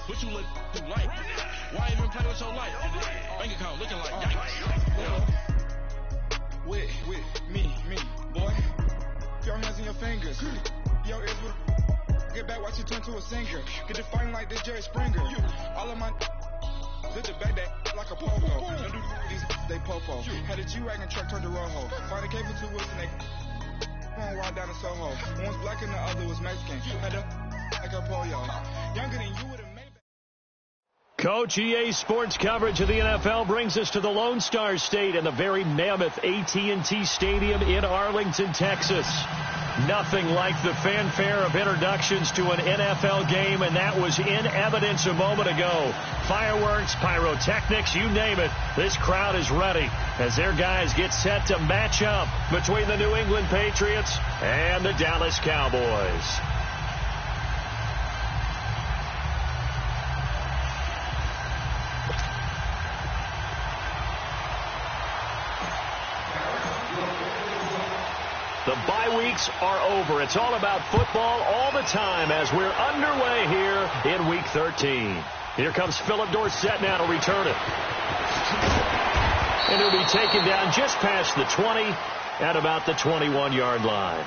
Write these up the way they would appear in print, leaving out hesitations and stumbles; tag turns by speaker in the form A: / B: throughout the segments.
A: What you look like? Why even play with your life? Bank account looking like yikes.
B: With me, boy. Your hands in your fingers. Your ears will get back, watch you turn to a singer. Get to fighting like this Jerry Springer. All of my did the back that like a popo. Don't do these, they popo. Had a G-Wagon truck turned to Rojo. Find a cable 2 wheels and they one ride down to Soho. One was black and the other was Mexican. Had a like a pollo. Younger than you would have made.
C: Coach, EA Sports coverage of the NFL brings us to the Lone Star State and the very mammoth AT&T Stadium in Arlington, Texas. Nothing like the fanfare of introductions to an NFL game, and that was in evidence a moment ago. Fireworks, pyrotechnics, you name it. This crowd is ready as their guys get set to match up between the New England Patriots and the Dallas Cowboys. The bye weeks are over. It's all about football all the time as we're underway here in Week 13. Here comes Philip Dorsett now to return it. And he'll be taken down just past the 20 at about the 21-yard line.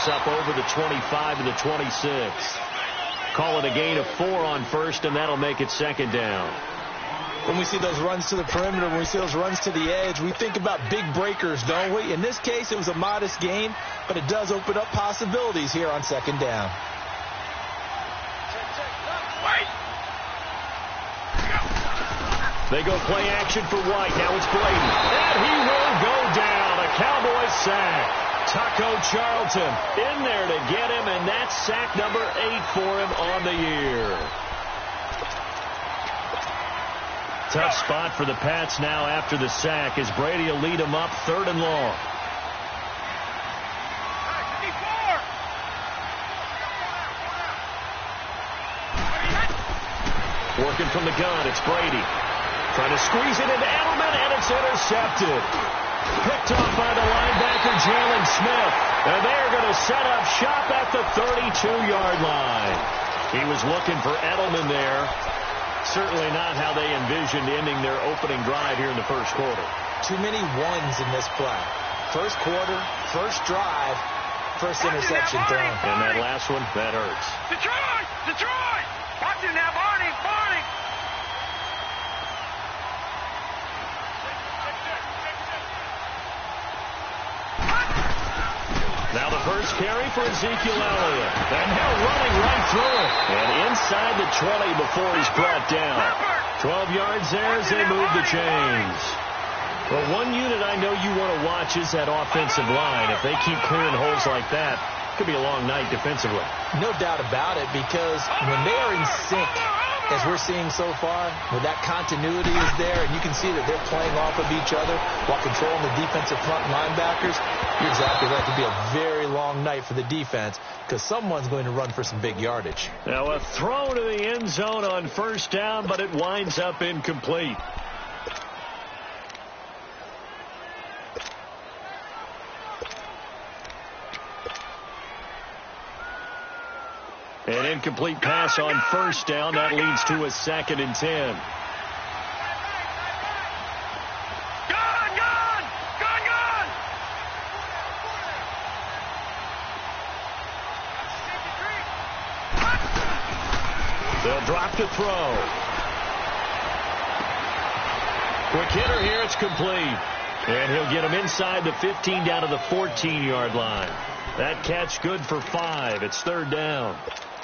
C: Up over the 25 to the 26. Call it a gain of 4 on first, and that'll make it second down.
D: When we see those runs to the perimeter, when we see those runs to the edge, we think about big breakers, don't we? In this case, it was a modest gain, but it does open up possibilities here on second down.
C: They go play action for White. Now it's Brady. And he will go down. A Cowboys sack. Taco Charlton in there to get him, and that's sack number 8 for him on the year. Tough spot for the Pats now after the sack as Brady will lead them up 3rd and long. Working from the gun, it's Brady. Trying to squeeze it into Edelman, and it's intercepted. Picked off by the linebacker, Jalen Smith. And they're going to set up shop at the 32-yard line. He was looking for Edelman there. Certainly not how they envisioned ending their opening drive here in the first quarter.
D: Too many ones in this play. First quarter, first drive, first interception thrown.
C: And that last one, that hurts.
E: Detroit! Watch him now, Barney!
C: Now the first carry for Ezekiel Elliott. And now running right through it. And inside the 20 before he's brought down. 12 yards there as they move the chains. Well, one unit I know you want to watch is that offensive line. If they keep clearing holes like that, it could be a long night defensively.
D: No doubt about it, because when they are in sync, as we're seeing so far, where that continuity is there, and you can see that they're playing off of each other while controlling the defensive front linebackers, you're exactly right. It could be a very long night for the defense because someone's going to run for some big yardage.
C: Now a throw to the end zone on first down, but it winds up incomplete. An incomplete pass on first down. That leads to a 2nd and 10. They'll drop to throw. Quick hitter here. It's complete. And he'll get him inside the 15 down to the 14-yard line. That catch good for 5. It's 3rd down.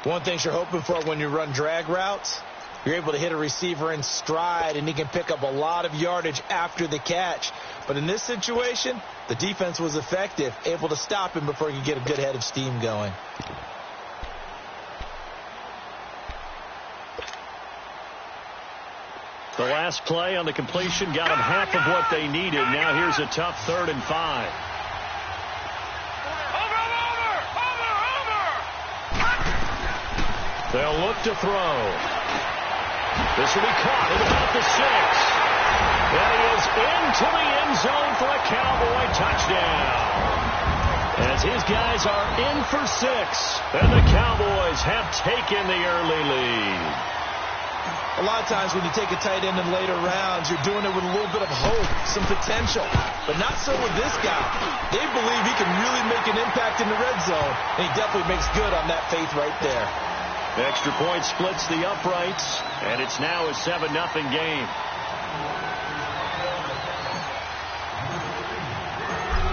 D: One thing you're hoping for when you run drag routes, you're able to hit a receiver in stride, and he can pick up a lot of yardage after the catch. But in this situation, the defense was effective, able to stop him before he could get a good head of steam going.
C: The last play on the completion got them half of what they needed. Now here's a tough 3rd and 5. They'll look to throw. This will be caught at about the 6. And he is into the end zone for a Cowboy touchdown. As his guys are in for 6, and the Cowboys have taken the early lead.
D: A lot of times when you take a tight end in later rounds, you're doing it with a little bit of hope, some potential. But not so with this guy. They believe he can really make an impact in the red zone, and he definitely makes good on that faith right there.
C: The extra point splits the uprights, and it's now a 7-0 game.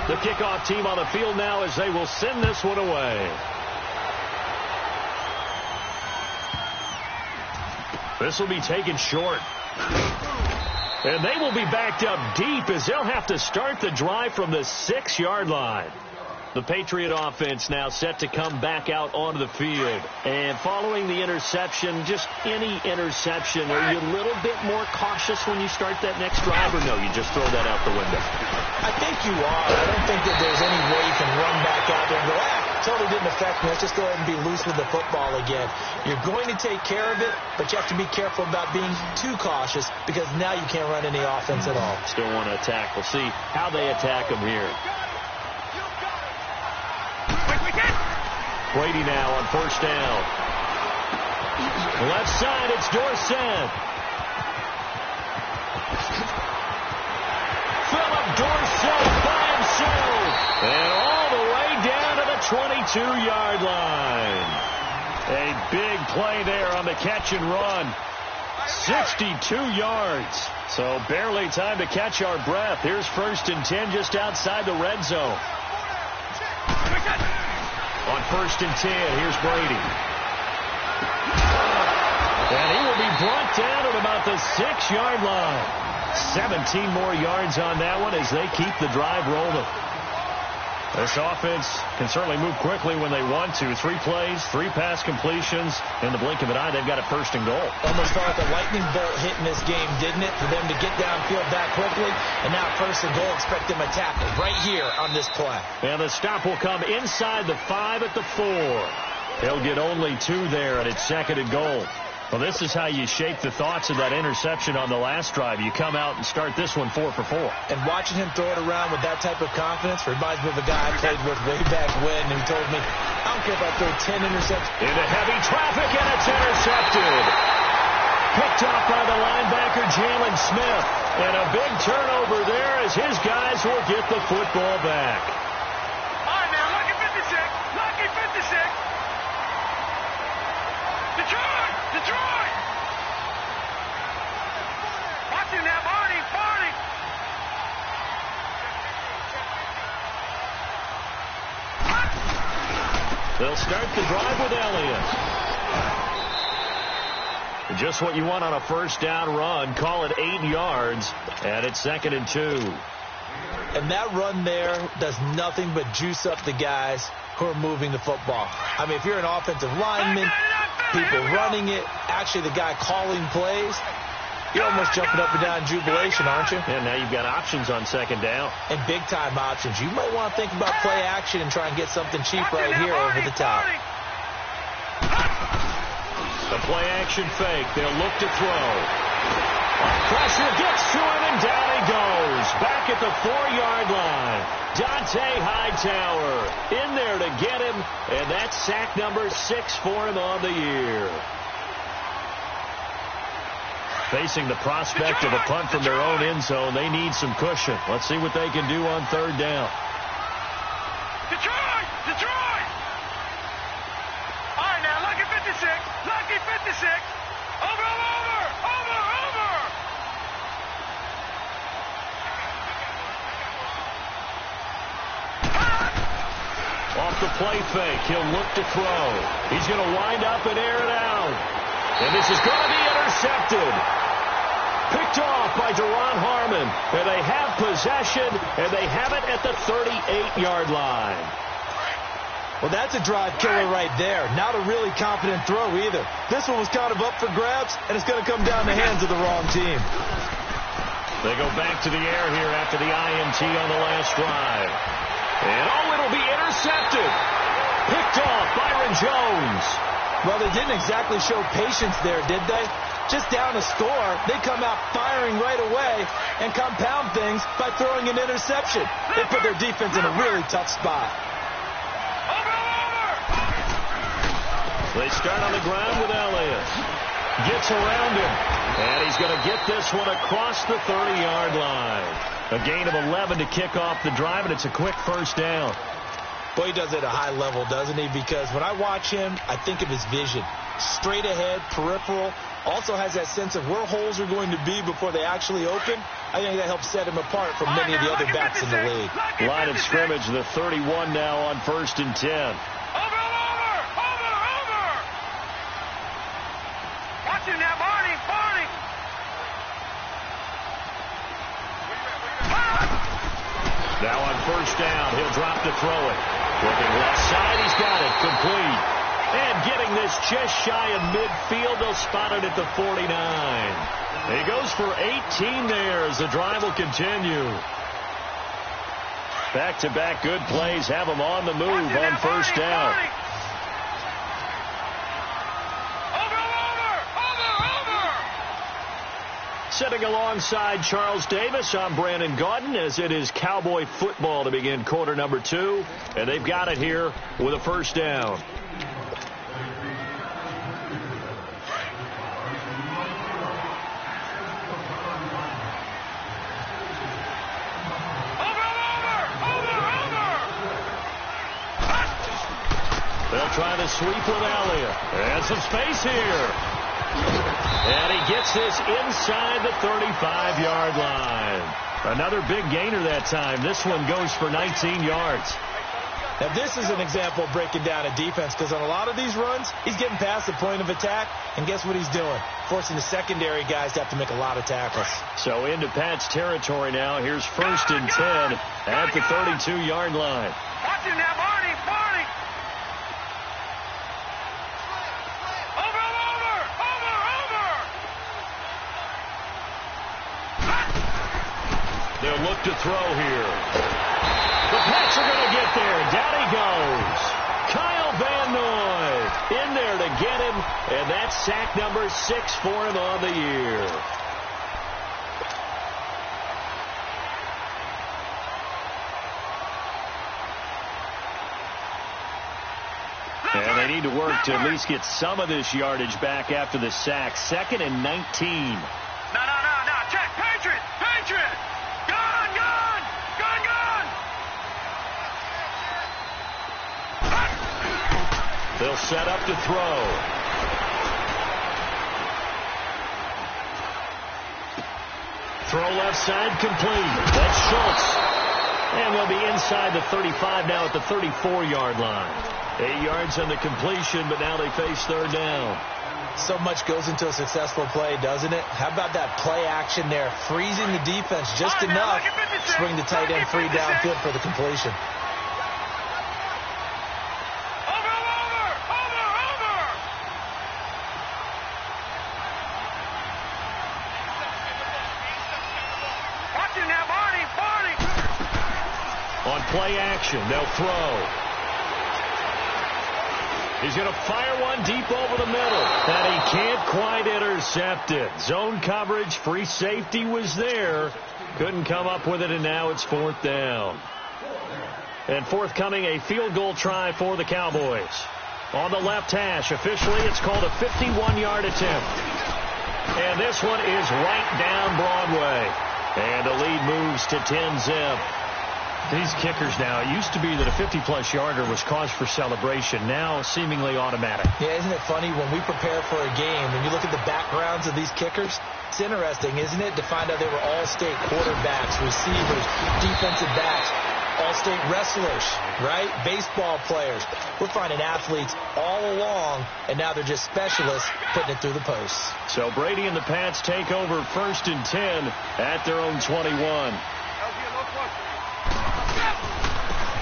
C: The kickoff team on the field now as they will send this one away. This will be taken short. And they will be backed up deep as they'll have to start the drive from the 6-yard line. The Patriot offense now set to come back out onto the field. And following the interception, just any interception, are you a little bit more cautious when you start that next drive, or no, you just throw that out the window?
D: I think you are. I don't think that there's any way you can run back out there and go, totally didn't affect me. Let's just go ahead and be loose with the football again. You're going to take care of it, but you have to be careful about being too cautious because now you can't run any offense at all.
C: Still want to attack. We'll see how they attack them here. Brady now on 1st down. Left side, it's Dorsett. Philip Dorsett by himself. And all the way down to the 22-yard line. A big play there on the catch and run. 62 yards. So barely time to catch our breath. Here's 1st and 10 just outside the red zone. On 1st and 10, here's Brady. And he will be brought down at about the 6-yard line. 17 more yards on that one as they keep the drive rolling. This offense can certainly move quickly when they want to. 3 plays, 3 pass completions. In the blink of an eye, they've got a 1st and goal.
D: Almost felt like a lightning bolt hit in this game, didn't it? For them to get downfield that quickly. And now 1st and goal, expect them to tackle right here on this play.
C: And the stop will come inside the 5 at the 4. He'll get only 2 there, and it's 2nd and goal. Well, this is how you shape the thoughts of that interception on the last drive. You come out and start this one 4 for 4.
D: And watching him throw it around with that type of confidence reminds me of a guy I played with way back when who told me, I don't care if I throw 10 interceptions.
C: Into heavy traffic, and it's intercepted. Picked off by the linebacker, Jalen Smith. And a big turnover there as his guys will get the football back.
E: All right, man, lucky 56. Lucky 56. Detroit! Detroit! Watch him now, Barney! Barney!
C: They'll start the drive with Elliott. Just what you want on a 1st down run. Call it 8 yards, and it's 2nd and 2.
D: And that run there does nothing but juice up the guys who are moving the football. I mean, if you're an offensive lineman, people running it, actually the guy calling plays, you're almost jumping up and down in jubilation, aren't you?
C: And now you've got options on 2nd down.
D: And big-time options. You might want to think about play action and try and get something cheap right here over the top.
C: The play action fake. They'll look to throw. Pressure gets to him, and down he goes. Back at the 4-yard line. Dante Hightower in there to get him, and that's sack number 6 for him on the year. Facing the prospect of a punt from their own end zone, they need some cushion. Let's see what they can do on 3rd down.
E: Detroit! Detroit! All right, now, lucky 56. Lucky 56. Over, over, over! Over, over!
C: Off the play fake, he'll look to throw. He's going to wind up and air it out. And this is going to be intercepted. Picked off by Deron Harmon. And they have possession, and they have it at the 38-yard line.
D: Well, that's a drive killer right there. Not a really confident throw either. This one was kind of up for grabs, and it's going to come down the hands of the wrong team.
C: They go back to the air here after the INT on the last drive. And, it'll be intercepted. Picked off Byron Jones.
D: Well, they didn't exactly show patience there, did they? Just down a score, they come out firing right away and compound things by throwing an interception. They put their defense in a really tough spot.
C: They start on the ground with Elliott. Gets around him. And he's going to get this one across the 30-yard line. A gain of 11 to kick off the drive, and it's a quick first down.
D: Boy, he does it at a high level, doesn't he? Because when I watch him, I think of his vision. Straight ahead, peripheral. Also has that sense of where holes are going to be before they actually open. I think that helps set him apart from many of the other backs in the league.
C: Line of scrimmage, the 31 now on 1st and 10.
E: Over! Watch him now, Barney!
C: Now on 1st down, he'll drop to throw it. Looking left side, he's got it. Complete. And getting this just shy of midfield, they'll spot it at the 49. He goes for 18 there as the drive will continue. Back-to-back good plays have him on the move on 1st down. Sitting alongside Charles Davis, I'm Brandon Gaudin, as it is Cowboy football to begin quarter number 2. And they've got it here with a 1st down. They'll try to sweep with Elliott. And some space here. And he gets this inside the 35-yard line. Another big gainer that time. This one goes for 19 yards.
D: Now, this is an example of breaking down a defense, because on a lot of these runs, he's getting past the point of attack, and guess what he's doing? Forcing the secondary guys to have to make a lot of tackles.
C: So into Pat's territory now. Here's 1st and 10 at the 32-yard line.
E: Watch him now, Barney!
C: They'll look to throw here. The Pats are going to get there. Down he goes. Kyle Van Noy in there to get him, and that's sack number 6 for him on the year. And they need to work to at least get some of this yardage back after the sack. 2nd and 19.
E: No. Check. Patriot!
C: They'll set up to throw. Throw left side complete. That's Schultz. And they'll be inside the 35 now at the 34-yard line. 8 yards on the completion, but now they face 3rd down.
D: So much goes into a successful play, doesn't it? How about that play action there? Freezing the defense just enough to bring the tight end free downfield for the completion.
C: On play action, they'll throw. He's going to fire one deep over the middle. And he can't quite intercept it. Zone coverage, free safety was there. Couldn't come up with it, and now it's 4th down. And forthcoming, a field goal try for the Cowboys. On the left hash, officially it's called a 51-yard attempt. And this one is right down Broadway. And the lead moves to 10-zip. These kickers now, it used to be that a 50-plus yarder was cause for celebration. Now seemingly automatic.
D: Yeah, isn't it funny when we prepare for a game and you look at the backgrounds of these kickers? It's interesting, isn't it, to find out they were all-state quarterbacks, receivers, defensive backs, all-state wrestlers, right? Baseball players. We're finding athletes all along, and now they're just specialists putting it through the posts.
C: So Brady and the Pats take over 1st and 10 at their own 21.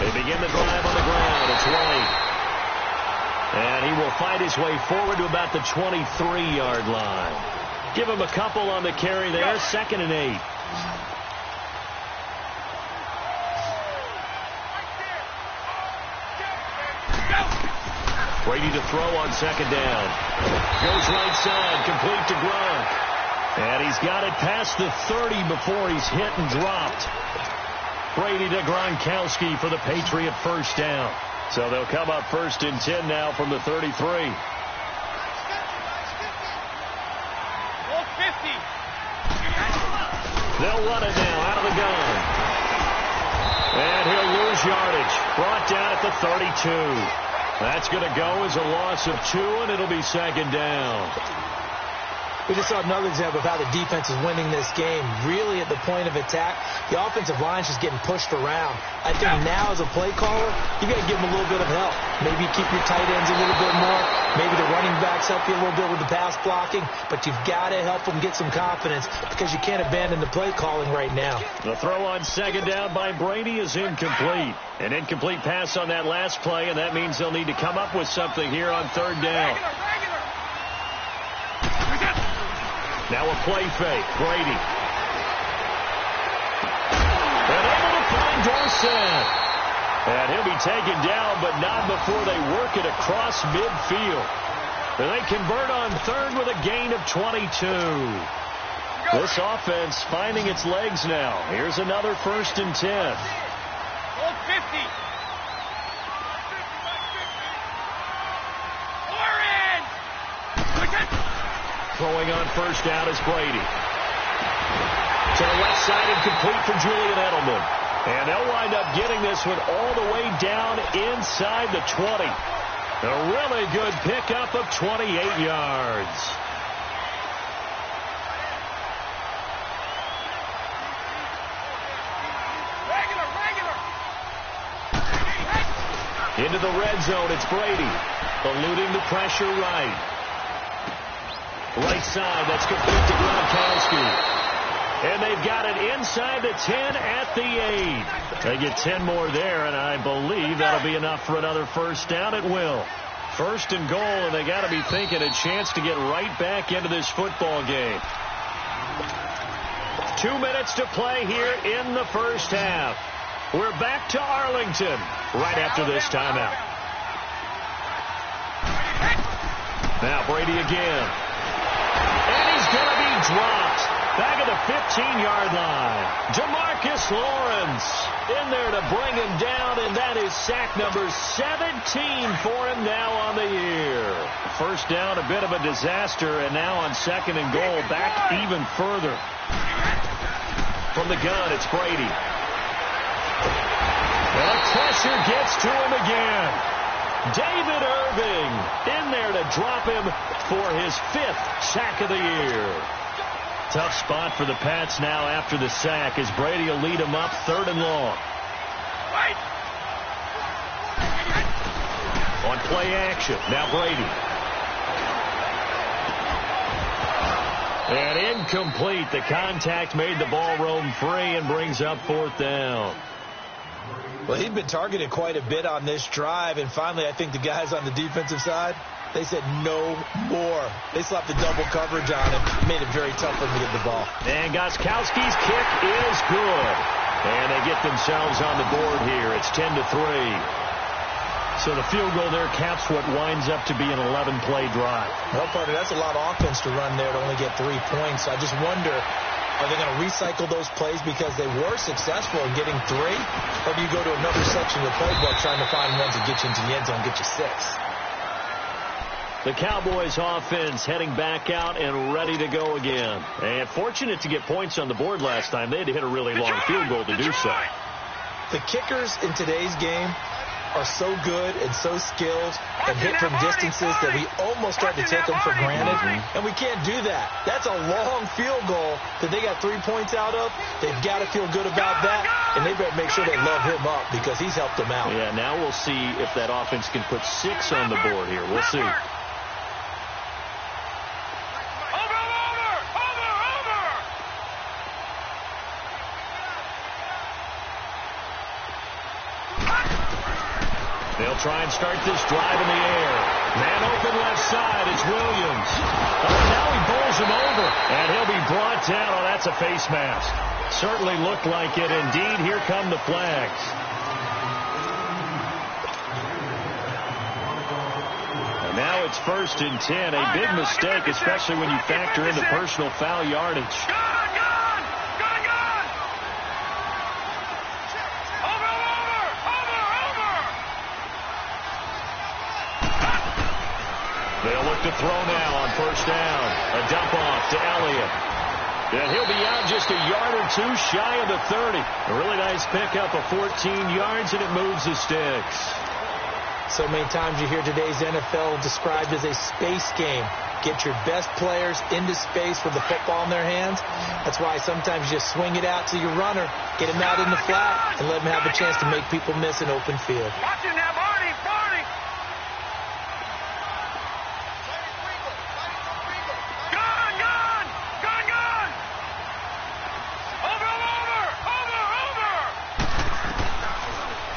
C: They begin the drive on the ground. It's White. And he will fight his way forward to about the 23-yard line. Give him a couple on the carry there. 2nd and 8. Brady to throw on 2nd down. Goes right side, complete to Gronk. And he's got it past the 30 before he's hit and dropped. Brady to Gronkowski for the Patriot first down. So they'll come up 1st and 10 now from the 33. They'll run it now out of the gun. And he'll lose yardage. Brought down at the 32. That's going to go as a loss of 2, and it'll be 2nd down.
D: We just saw another example of how the defense is winning this game. Really at the point of attack, the offensive line's just getting pushed around. I think now as a play caller, you got to give them a little bit of help. Maybe keep your tight ends a little bit more. Maybe the running backs help you a little bit with the pass blocking. But you've got to help them get some confidence because you can't abandon the play calling right now.
C: The throw on 2nd down by Brady is incomplete. An incomplete pass on that last play, and that means they'll need to come up with something here on 3rd down. Now a play fake. Brady. And able to find Dorsett. And he'll be taken down, but not before they work it across midfield. And they convert on 3rd with a gain of 22. This offense finding its legs now. Here's another 1st and 10.
E: Old 50.
C: Throwing on 1st down is Brady. To the left side and complete for Julian Edelman. And they'll wind up getting this one all the way down inside the 20. A really good pickup of 28 yards. Into the red zone, it's Brady. Eluding the pressure right. Right side, that's complete to Gronkowski. And they've got it inside the 10 at the 8. They get 10 more there, and I believe that'll be enough for another 1st down. It will. 1st and goal, and they got to be thinking a chance to get right back into this football game. 2 minutes to play here in the 1st half. We're back to Arlington right after this timeout. Now Brady again. And he's going to be dropped back at the 15-yard line. Jamarcus Lawrence in there to bring him down, and that is sack number 17 for him now on the year. 1st down, a bit of a disaster, and now on 2nd and goal, back even further. From the gun, it's Brady. And the pressure gets to him again. David Irving in there to drop him for his 5th sack of the year. Tough spot for the Pats now after the sack as Brady will lead them up 3rd and long. On play action, now Brady. And incomplete. The contact made the ball roam free and brings up 4th down.
D: Well, he'd been targeted quite a bit on this drive, and finally I think the guys on the defensive side, they said no more. They slapped the double coverage on him, made it very tough for him to get the ball.
C: And Gostkowski's kick is good. And they get themselves on the board here. It's 10-3. So the field goal there caps what winds up to be an 11-play drive.
D: Well, partner, that's a lot of offense to run there to only get 3 points. I just wonder, are they going to recycle those plays because they were successful in getting 3? Or do you go to another section of the playbook trying to find ones that get you into the end zone, get you 6?
C: The Cowboys offense heading back out and ready to go again. And fortunate to get points on the board last time. They had to hit a really long field goal to do so.
D: The kickers in today's game are so good and so skilled and hit from distances that we almost start to take them for granted. And we can't do that. That's a long field goal that they got 3 points out of. They've got to feel good about that, and they better make sure they love him up because he's helped them out.
C: Yeah, now we'll see if that offense can put 6 on the board here. We'll see. They'll try and start this drive in the air. Man open left side. It's Williams. Oh, now he bowls him over. And he'll be brought down. Oh, that's a face mask. Certainly looked like it. Indeed, here come the flags. And now it's 1st and 10. A big mistake, especially when you factor in the personal foul yardage. They'll look to throw now on 1st down. A dump off to Elliott. And he'll be out just a yard or two shy of the 30. A really nice pickup of 14 yards, and it moves the sticks.
D: So many times you hear today's NFL described as a space game. Get your best players into space with the football in their hands. That's why sometimes you just swing it out to your runner, get him out in the flat, and let him have a chance to make people miss an open field.
E: Watch him now, Barney.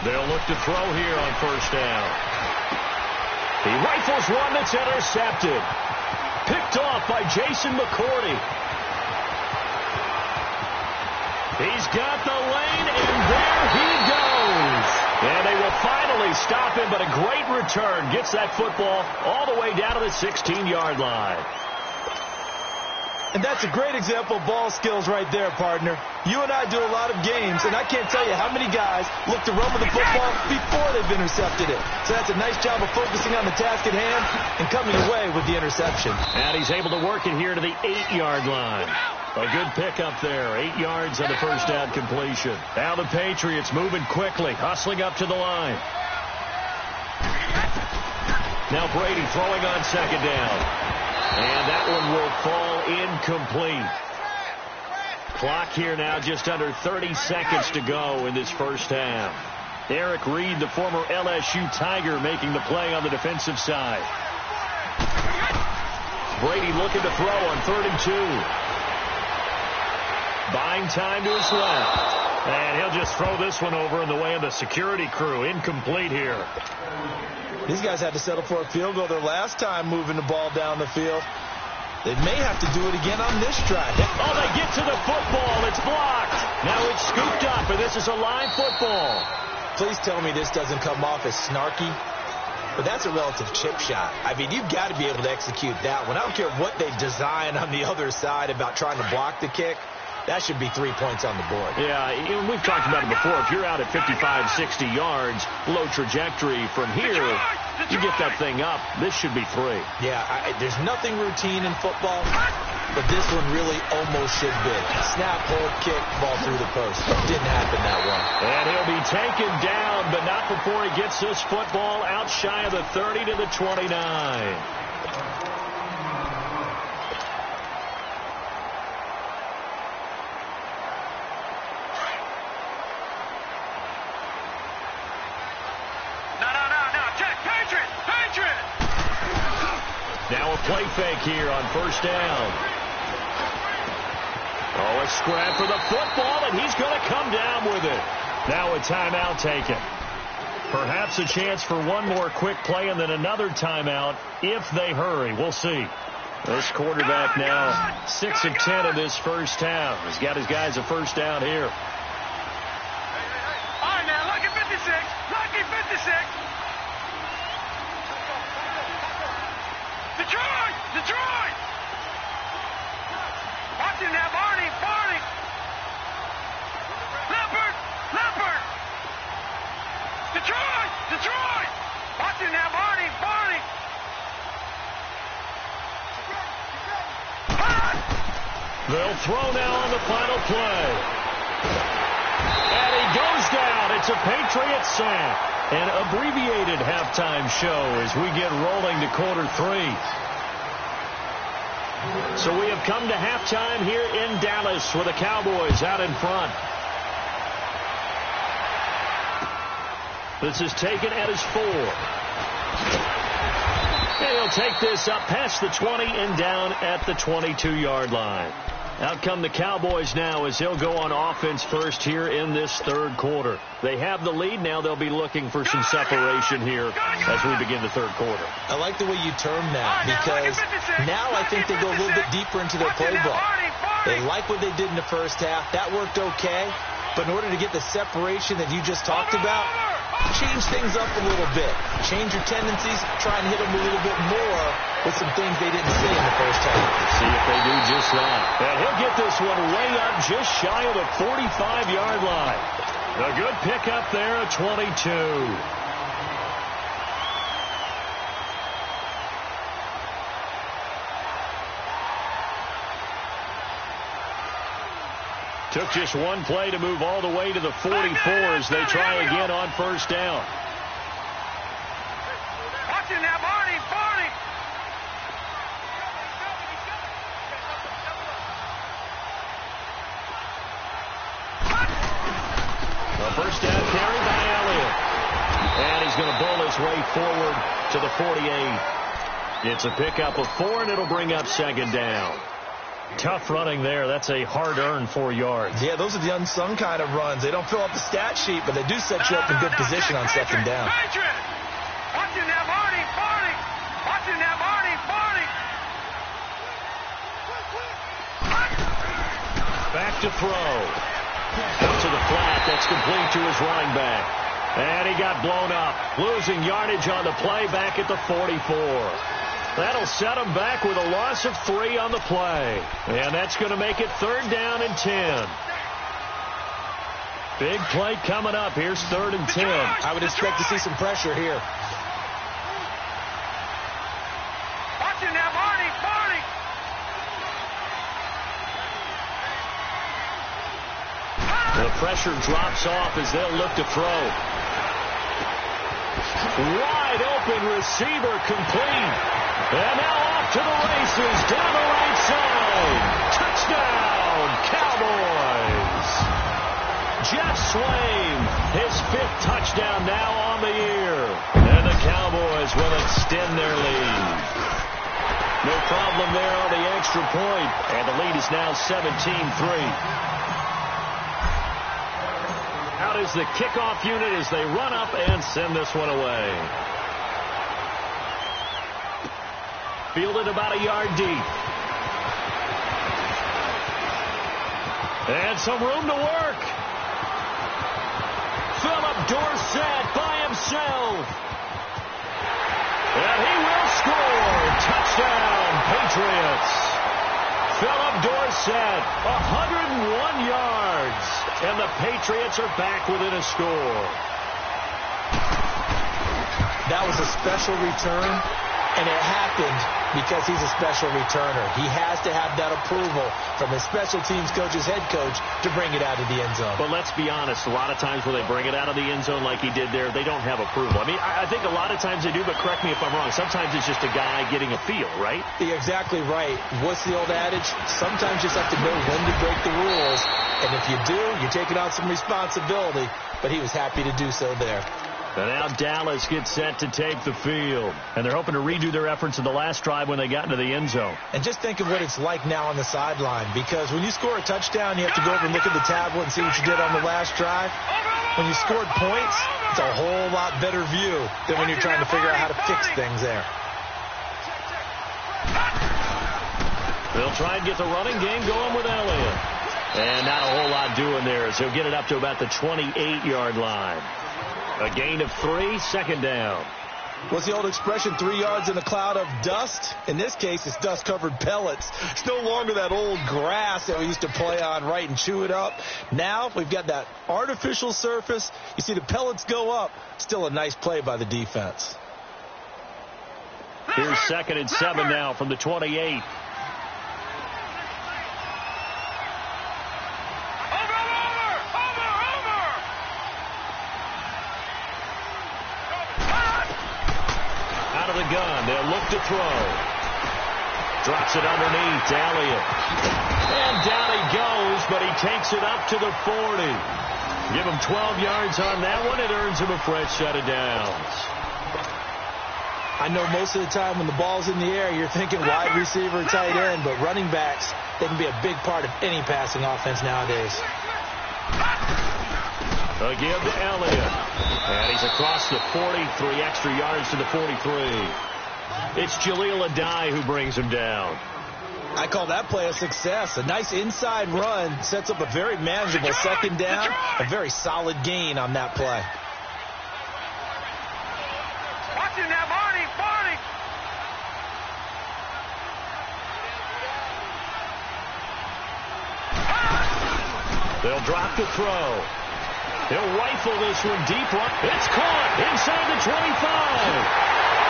C: They'll look to throw here on 1st down. He rifles one that's intercepted. Picked off by Jason McCourty. He's got the lane, and there he goes. And they will finally stop him, but a great return. Gets that football all the way down to the 16-yard line.
D: And that's a great example of ball skills right there, partner. You and I do a lot of games, and I can't tell you how many guys look to run with the football before they've intercepted it. So that's a nice job of focusing on the task at hand and coming away with the interception.
C: And he's able to work it here to the 8-yard line. A good pickup there. 8 yards on the 1st down completion. Now the Patriots moving quickly, hustling up to the line. Now Brady throwing on 2nd down. And that one will fall incomplete. Clock here now just under 30 seconds to go in this 1st half. Eric Reed, the former LSU Tiger, making the play on the defensive side. Brady looking to throw on 3rd and 2. Buying time to his left. And he'll just throw this one over in the way of the security crew. Incomplete here.
D: These guys had to settle for a field goal their last time moving the ball down the field. They may have to do it again on this drive.
C: Oh, they get to the football. It's blocked. Now it's scooped up, and this is a live football.
D: Please tell me this doesn't come off as snarky. But that's a relative chip shot. I mean, you've got to be able to execute that one. I don't care what they design on the other side about trying to block the kick. That should be 3 points on the board.
C: Yeah, we've talked about it before. If you're out at 55, 60 yards, low trajectory from here, you get that thing up. This should be 3.
D: Yeah, there's nothing routine in football, but this one really almost should be. Snap, hold, kick, ball through the post. Didn't happen that way.
C: And he'll be taken down, but not before he gets this football out shy of the 30 to the 29. Now a play fake here on 1st down. Oh, a scrap for the football, and he's going to come down with it. Now a timeout taken. Perhaps a chance for one more quick play and then another timeout if they hurry. We'll see. This quarterback now 6 of 10 in this 1st half. He's got his guys a 1st down here.
E: All right, now, lucky 56. Lucky 56. Detroit! Detroit! Watch him now, Barney! Barney! Leopard! Leopard! Detroit! Detroit! Watch him now, Barney! Barney!
C: They'll throw now on the final play. And he goes down. It's a Patriots sack. An abbreviated halftime show as we get rolling to quarter 3. So we have come to halftime here in Dallas with the Cowboys out in front. This is taken at his 4. And he'll take this up past the 20 and down at the 22-yard line. Out come the Cowboys now as they'll go on offense first here in this third quarter. They have the lead. Now they'll be looking for some separation here as we begin the third quarter.
D: I like the way you term that because now I think they go a little bit deeper into their playbook. They like what they did in the first half. That worked okay. But in order to get the separation that you just talked about, change things up a little bit. Change your tendencies. Try and hit them a little bit more with some things they didn't see in the first half.
C: See if they do just that. And he'll get this one way up just shy of the 45-yard line. A good pickup there at 22. Took just one play to move all the way to the 44 as they try again on first down.
E: Watch it now, Barney, Barney.
C: A first down carry by Elliott. And he's going to bowl his way forward to the 48. It's a pickup of 4, and it'll bring up second down. Tough running there. That's a hard-earned 4 yards.
D: Yeah, those are the unsung kind of runs. They don't fill up the stat sheet, but they do set you up in good position on second down.
E: Watch it now, Barney, Barney. Watch it now, Barney, Barney.
C: Back to throw. Out to the flat. That's complete to his running back. And he got blown up. Losing yardage on the play back at the 44. That'll set him back with a loss of 3 on the play. And that's going to make it third down and 10. Big play coming up. Here's third and 10.
D: I would expect to see some pressure here.
E: Watch it now, Barney, Barney.
C: The pressure drops off as they'll look to throw. Wide open receiver complete. And now off to the races down the right side. Touchdown, Cowboys. Jeff Swain, his 5th touchdown now on the year. And the Cowboys will extend their lead. No problem there on the extra point. And the lead is now 17-3. Out is the kickoff unit as they run up and send this one away. Fielded about a yard deep. And some room to work. Philip Dorsett by himself. And he will score. Touchdown, Patriots. Philip Dorsett, 101 yards. And the Patriots are back within a score.
D: That was a special return, and it happened because he's a special returner. He has to have that approval from his special teams coach's head coach to bring it out of the end zone.
C: But let's be honest, a lot of times when they bring it out of the end zone like he did there, they don't have approval. I mean, I think a lot of times they do, but correct me if I'm wrong. Sometimes it's just a guy getting a feel, right?
D: You're exactly right. What's the old adage? Sometimes you just have to know when to break the rules. And if you do, you're taking on some responsibility. But he was happy to do so there.
C: And now Dallas gets set to take the field. And they're hoping to redo their efforts in the last drive when they got into the end zone.
D: And just think of what it's like now on the sideline. Because when you score a touchdown, you have to go over and look at the tablet and see what you did on the last drive. When you scored points, it's a whole lot better view than when you're trying to figure out how to fix things there.
C: They'll try and get the running game going with Elliott. And not a whole lot doing there as he'll get it up to about the 28-yard line. A gain of 3, second down.
D: What's the old expression, 3 yards in a cloud of dust? In this case, it's dust-covered pellets. It's no longer that old grass that we used to play on, right, and chew it up. Now we've got that artificial surface. You see the pellets go up. Still a nice play by the defense.
C: Here's second and 7 now from the 28. The gun. They'll look to throw. Drops it underneath to Elliott. And down he goes, but he takes it up to the 40. Give him 12 yards on that one. It earns him a fresh set of downs.
D: I know most of the time when the ball's in the air, you're thinking wide receiver, tight end, but running backs, they can be a big part of any passing offense nowadays.
C: Again to Elliott. And he's across the 40, 3 extra yards to the 43. It's Jaleel Adai who brings him down.
D: I call that play a success. A nice inside run sets up a very manageable second down. A very solid gain on that play.
E: Watch him now, Barney. Barney.
C: They'll drop the throw. He'll rifle this one deep. It's caught inside the 25.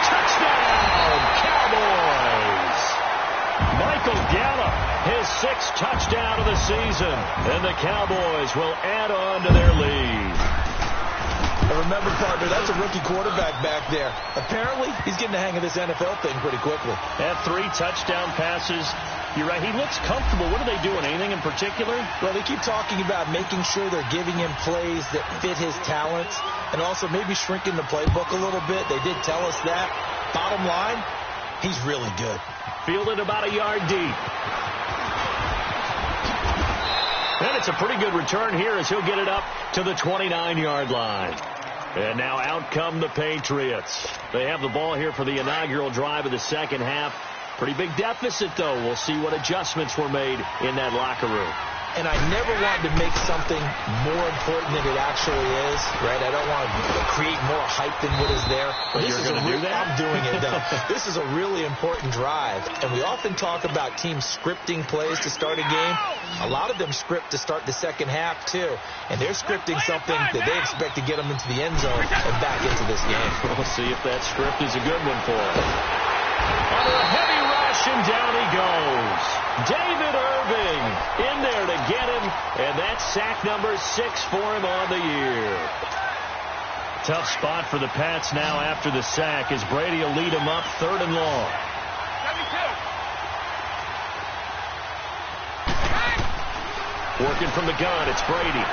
C: Touchdown, Cowboys. Michael Gallup, his 6th touchdown of the season. And the Cowboys will add on to their lead.
D: And remember, partner, that's a rookie quarterback back there. Apparently, he's getting the hang of this NFL thing pretty quickly.
C: Had 3 touchdown passes. You're right, he looks comfortable. What are they doing? Anything in particular?
D: Well, they keep talking about making sure they're giving him plays that fit his talents and also maybe shrinking the playbook a little bit. They did tell us that. Bottom line, he's really good.
C: Fielded about a yard deep. And it's a pretty good return here as he'll get it up to the 29-yard line. And now out come the Patriots. They have the ball here for the inaugural drive of the second half. Pretty big deficit, though. We'll see what adjustments were made in that locker room.
D: And I never want to make something more important than it actually is, right? I don't want to create more hype than what is there.
C: But you're going to do that?
D: I'm doing it, though. This is a really important drive, and we often talk about teams scripting plays to start a game. A lot of them script to start the second half, too. And they're scripting something that they expect to get them into the end zone and back into this game.
C: We'll see if that script is a good one for them. Under a heavy rush, and down he goes. David Irving in there to get him, and that's sack number 6 for him on the year. Tough spot for the Pats now after the sack as Brady will lead him up 3rd and long. 72. Working from the gun, it's Brady.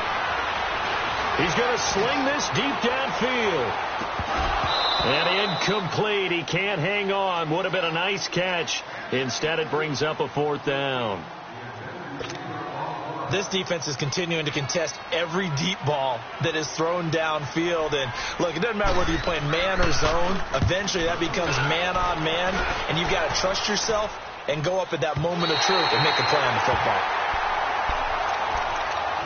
C: He's going to sling this deep downfield. And incomplete. He can't hang on. Would have been a nice catch. Instead, it brings up a 4th down.
D: This defense is continuing to contest every deep ball that is thrown downfield. And, look, it doesn't matter whether you're playing man or zone. Eventually, that becomes man on man. And you've got to trust yourself and go up at that moment of truth and make a play on the football.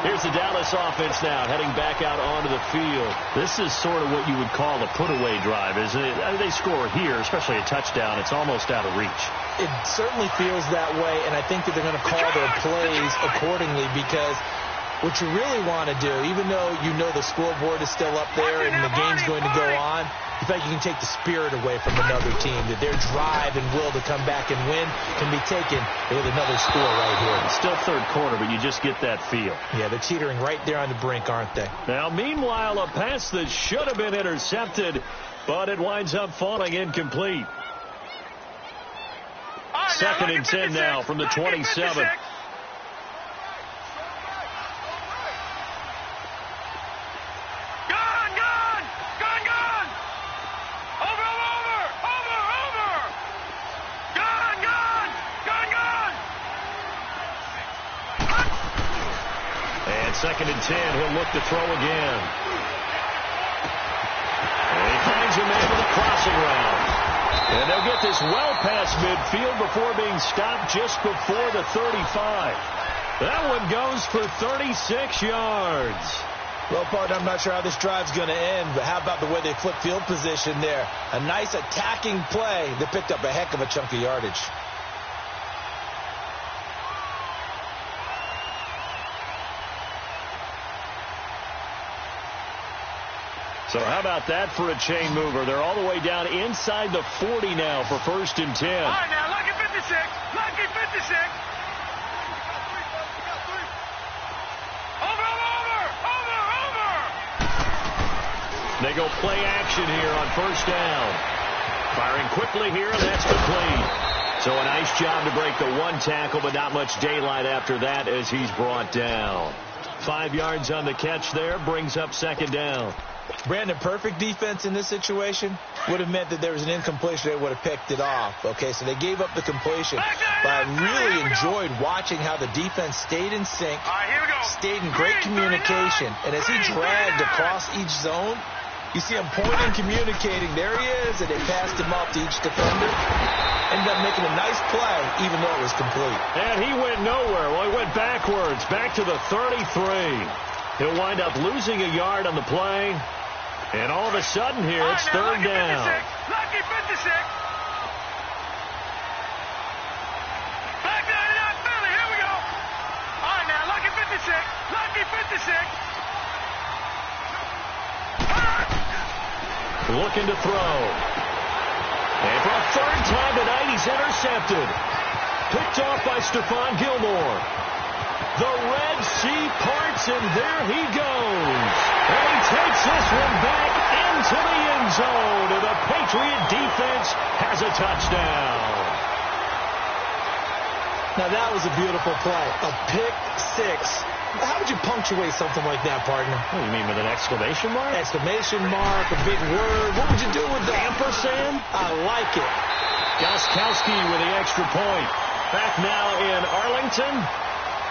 C: Here's the Dallas offense now, heading back out onto the field. This is sort of what you would call a put-away drive, isn't it? I mean, they score here, especially a touchdown. It's almost out of reach.
D: It certainly feels that way, and I think that they're going to call their plays accordingly because what you really want to do, even though you know the scoreboard is still up there and the game's going to go on, in fact, you can take the spirit away from another team, that their drive and will to come back and win can be taken with another score right here.
C: It's still 3rd quarter, but you just get that feel.
D: Yeah, they're teetering right there on the brink, aren't they?
C: Now, meanwhile, a pass that should have been intercepted, but it winds up falling incomplete. 2nd and 10 now from the 27. And 2nd and 10, he'll look to throw again. And he finds a man with a crossing route. And they'll get this well past midfield before being stopped just before the 35. That one goes for 36 yards.
D: Well, partner, I'm not sure how this drive's going to end, but how about the way they flip field position there? A nice attacking play that picked up a heck of a chunk of yardage.
C: So how about that for a chain mover? They're all the way down inside the 40 now for 1st and 10.
E: All right, now, lucky 56. Lucky 56. Over.
C: They go play action here on 1st down. Firing quickly here, and that's complete. So a nice job to break the 1 tackle, but not much daylight after that as he's brought down. 5 yards on the catch there, brings up 2nd down.
D: Brandon, perfect defense in this situation would have meant that there was an incompletion. They would have picked it off. Okay, so they gave up the completion. But I really enjoyed watching how the defense stayed in sync, stayed in great communication. And as he dragged across each zone, you see him pointing, communicating. There he is, and they passed him off to each defender. Ended up making a nice play, even though it was complete.
C: And he went nowhere. Well, he went backwards, back to the 33. He'll wind up losing a yard on the play. And all of a sudden here, it's third down.
E: Lucky 56. Back 99, Philly, here we go. All right, now, lucky 56. Lucky 56.
C: Looking to throw. And for a third time tonight, he's intercepted. Picked off by Stephon Gilmore. The Red Sea parts, and there he goes. And he takes this one back into the end zone, and the Patriot defense has a touchdown.
D: Now, that was a beautiful play. A pick six. How would you punctuate something like that, partner?
C: What do you mean, with an exclamation mark?
D: Exclamation mark, a big word. What would you do with that?
C: Ampersand?
D: I like it.
C: Gostkowski with the extra point. Back now in Arlington.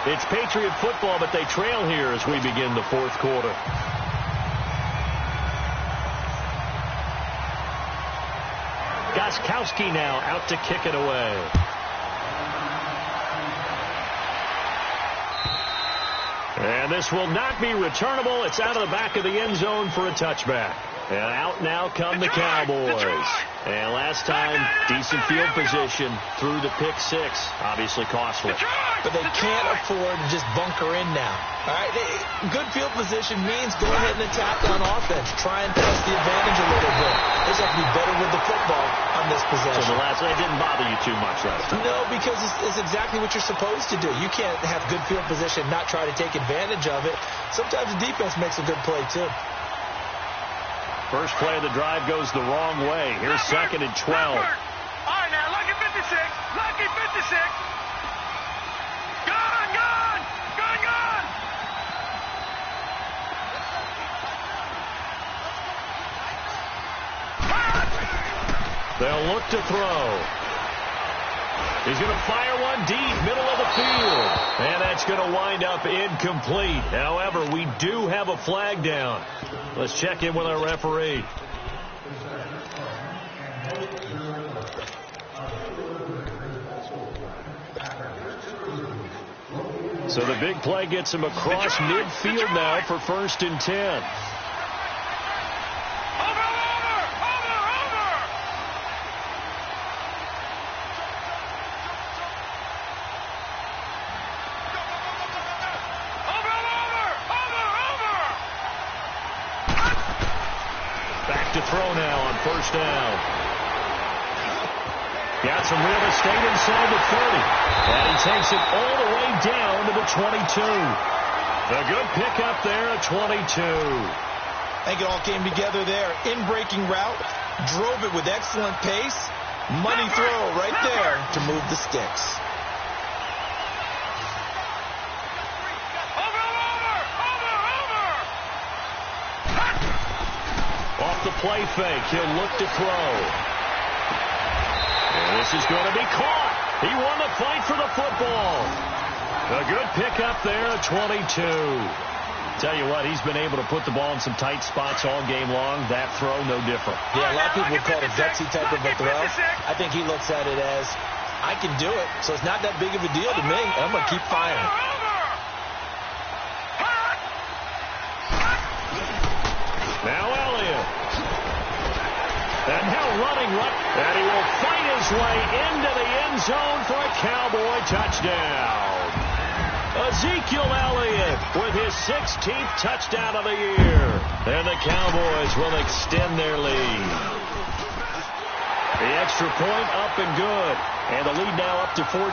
C: It's Patriot football, but they trail here as we begin the fourth quarter. Gostkowski now out to kick it away. And this will not be returnable. It's out of the back of the end zone for a touchback. And out now come the Cowboys. And last time, decent field position through the pick six. Obviously costly.
D: But they can't afford to just bunker in now. All right, good field position means go ahead and attack on offense. Try and press the advantage a little bit. They just have to be better with the football on this possession.
C: So the last, it didn't bother you too much last time.
D: No, because it's exactly what you're supposed to do. You can't have good field position and not try to take advantage of it. Sometimes the defense makes a good play, too.
C: First play of the drive goes the wrong way. Here's second and 12.
E: All right, now, lucky 56. Lucky 56. Gone, gone, gone, gone.
C: They'll look to throw. He's going to fire one deep, middle of the field. And that's going to wind up incomplete. However, we do have a flag down. Let's check in with our referee. So the big play gets him across midfield now for 1st and 10. To throw now on 1st down. Got some real estate inside the 30. And he takes it all the way down to the 22. A good pickup there at 22.
D: I think it all came together there. In-breaking route. Drove it with excellent pace. Money throw right there to move the sticks.
C: The play fake. He'll look to throw. And this is going to be caught. He won the fight for the football. A good pickup there at 22. Tell you what, he's been able to put the ball in some tight spots all game long. That throw, no different.
D: Yeah, a lot of people would call it a gutsy type of a throw. I think he looks at it as, I can do it, so it's not that big of a deal to me. I'm going to keep firing.
C: Now Elliott. And now running right. And he will fight his way into the end zone for a Cowboy touchdown. Ezekiel Elliott with his 16th touchdown of the year. And the Cowboys will extend their lead. The extra point up and good. And the lead now up to 14.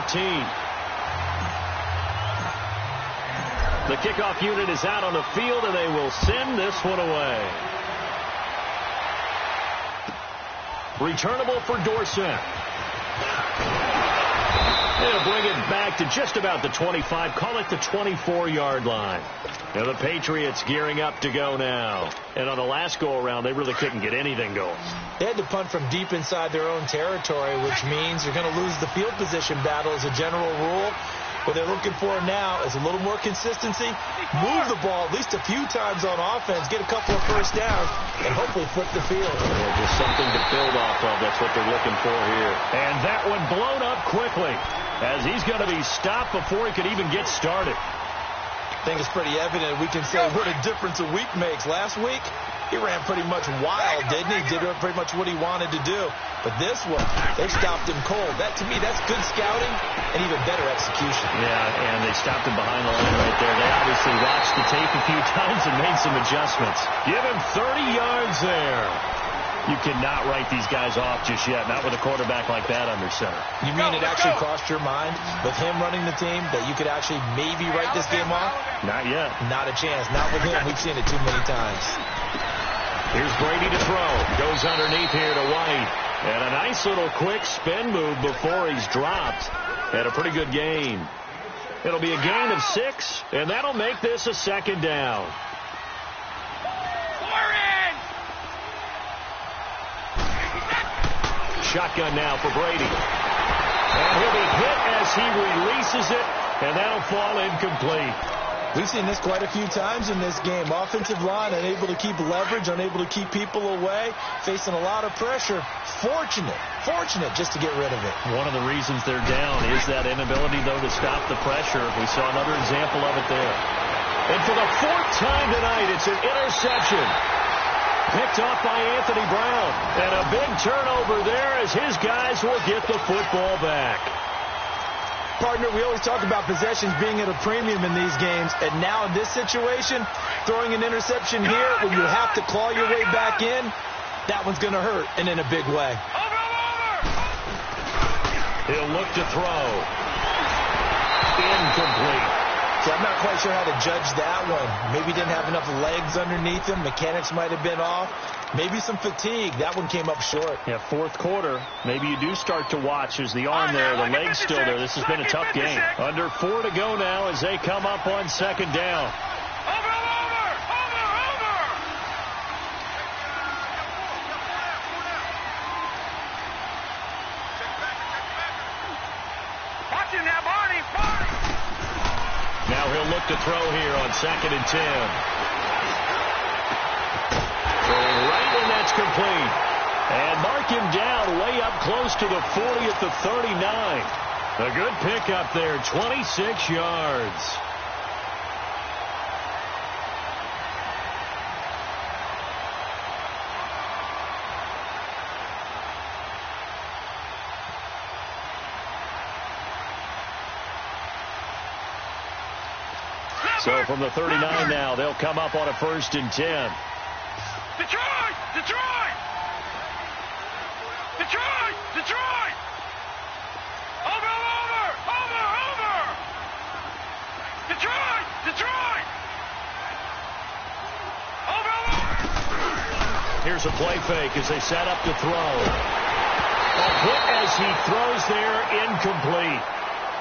C: The kickoff unit is out on the field, and they will send this one away. Returnable for Dorsett. They'll bring it back back to just about the 25, call it the 24-yard line. Now the Patriots gearing up to go now. And on the last go-around, they really couldn't get anything going.
D: They had to punt from deep inside their own territory, which means you're going to lose the field position battle as a general rule. What they're looking for now is a little more consistency, move the ball at least a few times on offense, get a couple of first downs, and hopefully flip the field.
C: Yeah, just something to build off of. That's what they're looking for here. And that one blown up quickly as he's going to be stopped before he could even get started.
D: I think it's pretty evident. We can say what a difference a week makes. Last week, he ran pretty much wild, didn't he? Did pretty much what he wanted to do. But this one, they stopped him cold. That, to me, that's good scouting and even better execution.
C: Yeah, and they stopped him behind the line right there. They obviously watched the tape a few times and made some adjustments. Give him 30 yards there. You cannot write these guys off just yet, not with a quarterback like that under center.
D: You mean it actually crossed your mind with him running the team that you could actually maybe write this game off?
C: Not yet.
D: Not a chance. Not with him. We've seen it too many times.
C: Here's Brady to throw. Goes underneath here to White. And a nice little quick spin move before he's dropped. And a pretty good gain. It'll be a gain of 6, and that'll make this a second down. Shotgun now for Brady. And he'll be hit as he releases it, and that'll fall incomplete.
D: We've seen this quite a few times in this game. Offensive line unable to keep leverage, unable to keep people away, facing a lot of pressure. Fortunate just to get rid of it.
C: One of the reasons they're down is that inability, though, to stop the pressure. We saw another example of it there. And for the 4th time tonight, it's an interception. Picked off by Anthony Brown. And a big turnover there as his guys will get the football back.
D: Partner, we always talk about possessions being at a premium in these games. And now in this situation, throwing an interception here when you have to claw your way back in, that one's going to hurt, and in a big way.
C: He'll look to throw. Incomplete.
D: So I'm not quite sure how to judge that one. Maybe didn't have enough legs underneath him. Mechanics might have been off. Maybe some fatigue. That one came up short.
C: Yeah, 4th quarter. Maybe you do start to watch. There's the arm there, the leg's still there. This has been a tough game. Under 4 to go now as they come up on 2nd down. Now he'll look to throw here on 2nd and 10. Right, and that's complete. And mark him down way up close to the 40 at the 39. A good pickup there, 26 yards. So from the 39 now, they'll come up on a 1st and 10.
E: Detroit! Detroit! Detroit! Detroit! Over! Detroit! Detroit! Over!
C: Here's a play fake as they set up to throw. A hit as he throws there, incomplete.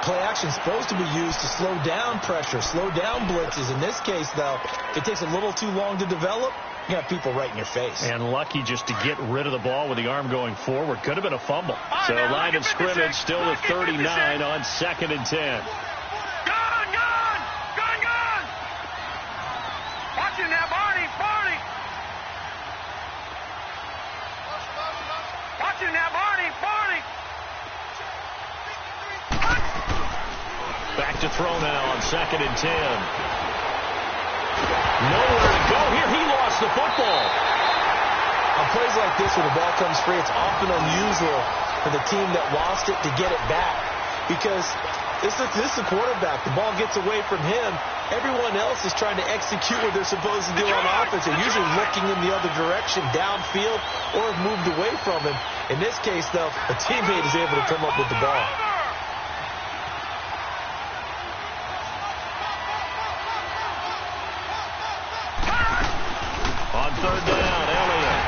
D: Play action is supposed to be used to slow down pressure, slow down blitzes. In this case, though, if it takes a little too long to develop, you have people right in your face.
C: And lucky just to get rid of the ball with the arm going forward. Could have been a fumble. So line of scrimmage still at 39 on 2nd and 10.
E: Gun! Watch him now, Barney! Watch him now, Barney!
C: Back to throw now on 2nd and 10. Nowhere to go here. He lost the football.
D: On plays like this where the ball comes free, it's often unusual for the team that lost it to get it back. Because this is the quarterback. The ball gets away from him. Everyone else is trying to execute what they're supposed to do on offense. They're usually looking in the other direction, downfield, or have moved away from him. In this case, though, a teammate is able to come up with the ball.
C: On 3rd down, Elliott.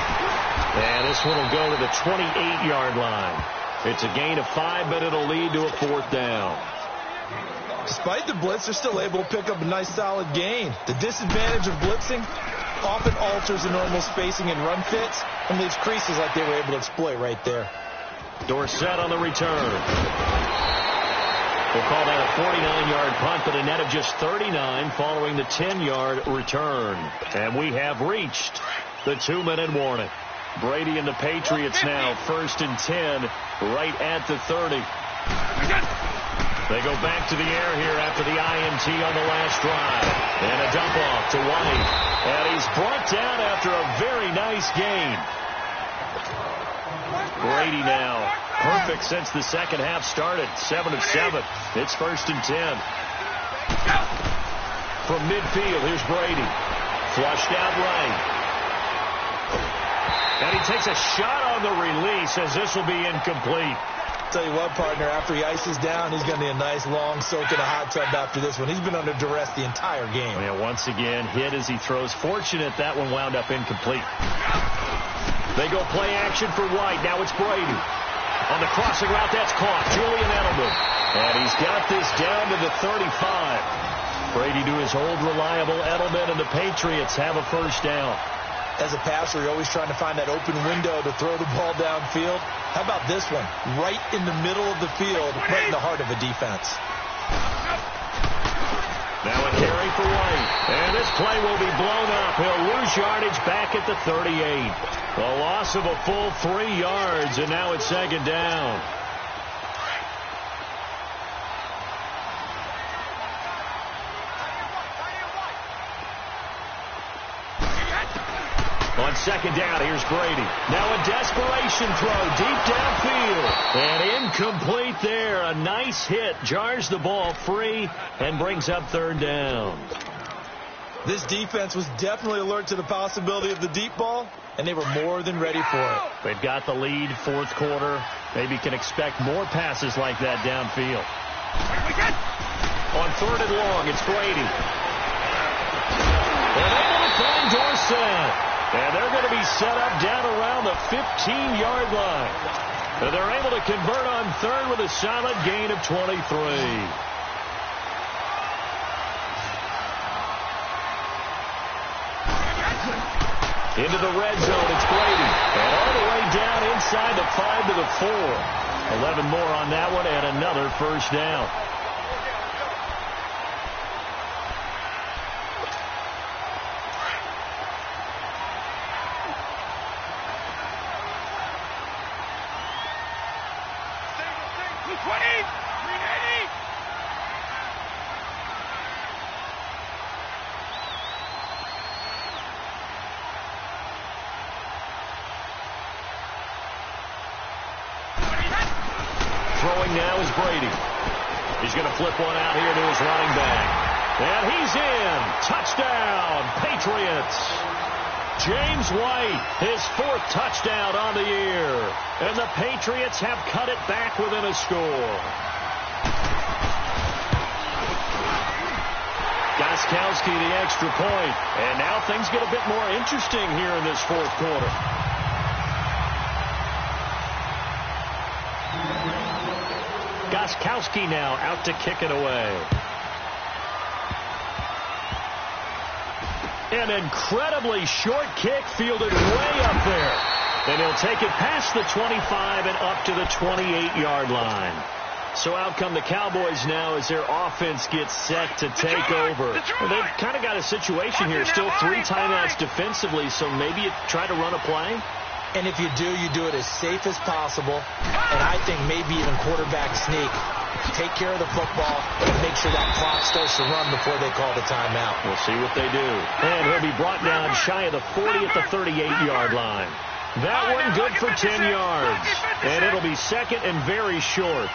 C: And this one will go to the 28-yard line. It's a gain of 5, but it'll lead to a 4th down.
D: Despite the blitz, they're still able to pick up a nice solid gain. The disadvantage of blitzing often alters the normal spacing and run fits and leaves creases like they were able to exploit right there.
C: Dorsett on the return. We'll call that a 49-yard punt, but a net of just 39 following the 10-yard return. And we have reached the 2-minute warning. Brady and the Patriots now 1st and 10 right at the 30. They go back to the air here after the INT on the last drive. And a dump off to White. And he's brought down after a very nice gain. Brady now perfect since the second half started. 7 of 7. It's 1st and 10. From midfield, here's Brady. Flushed out right. And he takes a shot on the release as this will be incomplete.
D: Tell you what, partner, after he ices down, he's going to need a nice long soak in a hot tub after this one. He's been under duress the entire game.
C: Yeah, once again, hit as he throws. Fortunate that one wound up incomplete. They go play action for White. Now it's Brady. On the crossing route, that's caught. Julian Edelman. And he's got this down to the 35. Brady to his old reliable Edelman, and the Patriots have a first down.
D: As a passer, you're always trying to find that open window to throw the ball downfield. How about this one? Right in the middle of the field, right in the heart of a defense.
C: Now a carry for White. And this play will be blown up. He'll lose yardage back at the 38. A loss of a full 3 yards, and now it's 2nd down. On 2nd down, here's Brady. Now a desperation throw deep downfield. And incomplete there. A nice hit. Jars the ball free and brings up 3rd down.
D: This defense was definitely alert to the possibility of the deep ball, and they were more than ready for it.
C: They've got the lead, 4th quarter. Maybe can expect more passes like that downfield. On 3rd and long, it's Brady. And able to find Dorsett. And they're going to be set up down around the 15-yard line. And they're able to convert on 3rd with a solid gain of 23. Into the red zone, it's Brady. And all the way down inside the 5 to the 4. 11 more on that one and another first down. Throwing now is Brady. He's going to flip one out here to his running back. And he's in. Touchdown, Patriots. James White, his 4th touchdown on the year. And the Patriots have cut it back within a score. Gostkowski the extra point. And now things get a bit more interesting here in this 4th quarter. Gostkowski now out to kick it away. An incredibly short kick fielded way up there. And he'll take it past the 25 and up to the 28-yard line. So out come the Cowboys now as their offense gets set to take over. They've kind of got a situation here. Still 3 timeouts defensively, so maybe you try to run a play.
D: And if you do it as safe as possible. And I think maybe even quarterback sneak. Take care of the football and make sure that clock starts to run before they call the timeout.
C: We'll see what they do. And he'll be brought down shy of the 40 at the 38-yard line. That one good for 10 yards. And it'll be 2nd and very short.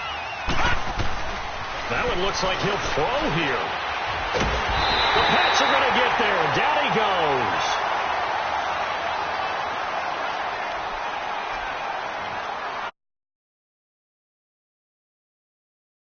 C: That one looks like he'll throw here.